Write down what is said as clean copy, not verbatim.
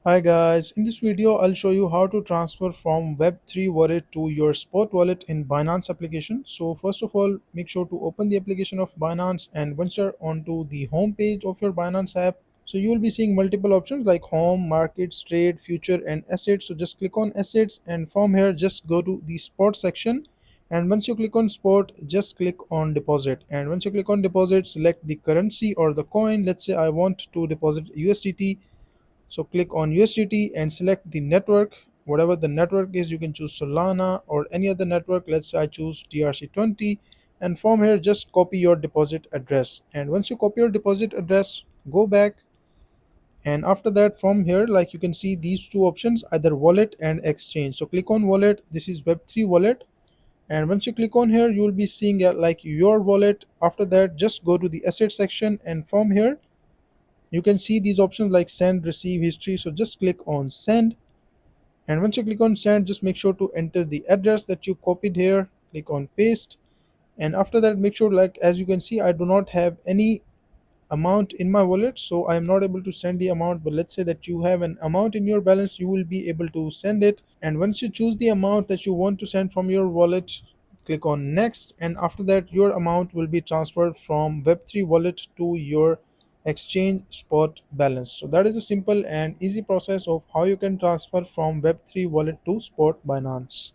Hi guys, in this video I'll show you how to transfer from Web3 wallet to your Spot wallet in Binance application. So first of all, make sure to open the application of Binance, and once you're onto the home page of your Binance app, so you will be seeing multiple options like home, markets, trade, future and assets. So just click on assets, and from here just go to the Spot section, and once you click on Spot, just click on deposit, and once you click on deposit, select the currency or the coin. Let's say I want to deposit USDT, so click on USDT and select the network. Whatever the network is, you can choose Solana or any other network. Let's say I choose TRC20. And from here, just copy your deposit address. And once you copy your deposit address, go back. And after that, from here, like you can see these two options, either wallet and exchange. So click on wallet. This is Web3 wallet. And once you click on here, you will be seeing like your wallet. After that, just go to the asset section. And from here, you can see these options like send, receive, history. So just click on send, and once you click on send, just make sure to enter the address that you copied here. Click on paste, and after that, make sure, like as you can see, I do not have any amount in my wallet, so I am not able to send the amount. But let's say that you have an amount in your balance, you will be able to send it. And once you choose the amount that you want to send from your wallet, click on next, and after that your amount will be transferred from Web3 wallet to your exchange spot balance. So that is a simple and easy process of how you can transfer from Web3 wallet to Spot Binance.